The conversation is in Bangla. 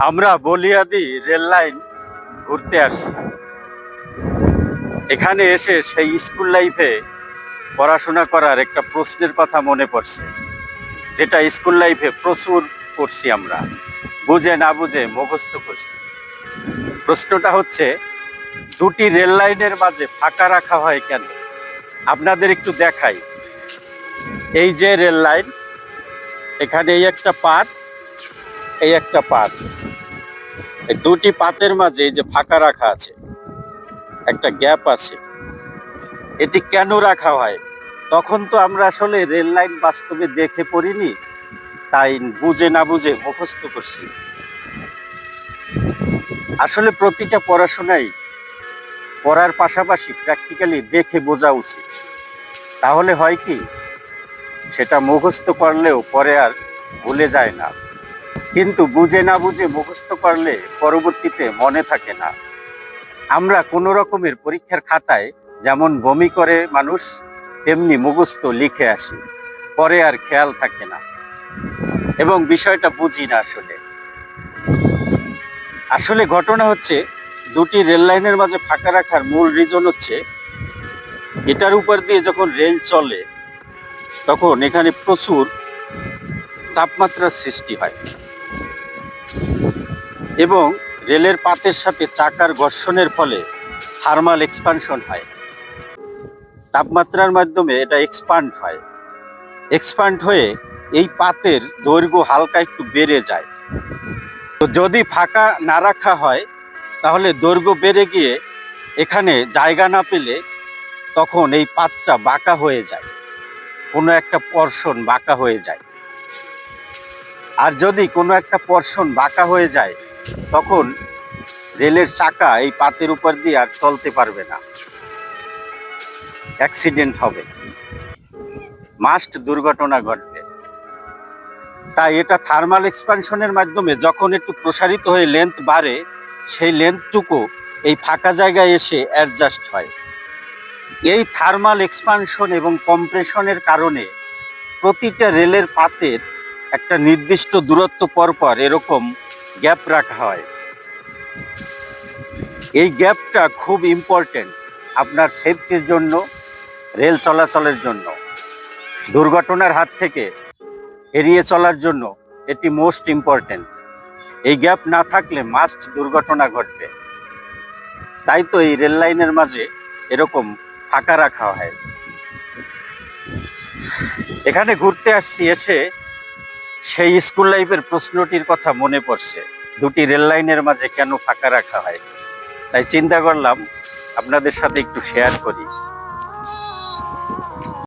আমরা বলিয়াদি রেল লাইন ঘুরতে আসছি। এখানে এসে সেই স্কুল লাইফে পড়াশোনা করার একটা প্রশ্নের কথা মনে পড়ছে, যেটা স্কুল লাইফে প্রচুর করছি আমরা, বুঝে না বুঝে মুখস্থ করছি। প্রশ্নটা হচ্ছে, দুটি রেল লাইনের মাঝে ফাঁকা রাখা হয় কেন? আপনাদের একটু দেখাই। এই যে রেল লাইন, এখানে এই একটা পাত, এই একটা পাত, এই দুটি পাতের মাঝে এই যে ফাঁকা রাখা আছে, একটা গ্যাপ আছে। এটি কেন রাখা হয়? তখন তো আমরা আসলে রেল লাইন বাস্তবে দেখে পড়িনি, তাই বুঝে না বুঝে মুখস্থ করছি। আসলে প্রতিটা পড়াশোনাই পড়ার পাশাপাশি প্র্যাকটিক্যালি দেখে বোঝা উচিত। তাহলে হয় কি, সেটা মুখস্থ করলেও পরে আর ভুলে যায় না। কিন্তু বুঝে না বুঝে মুখস্থ করলে পরবর্তীতে মনে থাকে না। আমরা কোনো রকমের পরীক্ষার খাতায় যেমন বমি করে মানুষ, তেমনি মুখস্থ লিখে আসি, পরে আর খেয়াল থাকে না এবং বিষয়টা বুঝি না। আসলে ঘটনা হচ্ছে, দুটি রেল লাইনের মাঝে ফাঁকা রাখার মূল রিজন হচ্ছে, এটার উপর দিয়ে যখন রেল চলে তখন এখানে প্রচুর তাপমাত্রার সৃষ্টি হয় এবং রেলের পাতের সাথে চাকার ঘর্ষণের ফলে থার্মাল এক্সপানশন হয়। তাপমাত্রার মাধ্যমে এটা এক্সপান্ড হয়ে এই পাতের দৈর্ঘ্য হালকা একটু বেড়ে যায়। তো যদি ফাঁকা না রাখা হয় তাহলে দৈর্ঘ্য বেড়ে গিয়ে এখানে জায়গা না পেলে তখন এই পাতটা বাঁকা হয়ে যায়, কোনো একটা পোরশন বাঁকা হয়ে যায়। আর যদি কোনো একটা পোরশন বাঁকা হয়ে যায় তখন রেলের চাকা এই পাতের উপর দিয়ে আর চলতে পারবে না, অ্যাক্সিডেন্ট হবে, মাস্ট দুর্ঘটনা ঘটবে। তাই এটা থার্মাল এক্সপানশনের মাধ্যমে যখন একটু প্রসারিত হয়ে লেন্থ বাড়ে, সেই লেন্থটুকু এই ফাঁকা জায়গায় এসে অ্যাডজাস্ট হয়। এই থার্মাল এক্সপানশন এবং কম্প্রেশনের কারণে প্রতিটা রেলের পাতের একটা নির্দিষ্ট দূরত্ব পরপর এরকম গ্যাপ রাখা হয়। এই গ্যাপটা খুব ইম্পর্টেন্ট আপনার সেফটির জন্য, রেল চলাচলের জন্য, দুর্ঘটনার হাত থেকে এড়িয়ে চলার জন্য এটি মোস্ট ইম্পর্টেন্ট। এই গ্যাপ না থাকলে মাস্ট দুর্ঘটনা ঘটবে। তাই তো এই রেল লাইনের মাঝে এরকম ফাঁকা রাখা হয়। এখানে ঘুরতে আসছি, এসে সেই স্কুল লাইফের প্রশ্নটির কথা মনে পড়ছে, দুটি রেল লাইনের মাঝে কেন ফাঁকা রাখা হয়। তাই চিন্তা করলাম আপনাদের সাথে একটু শেয়ার করি।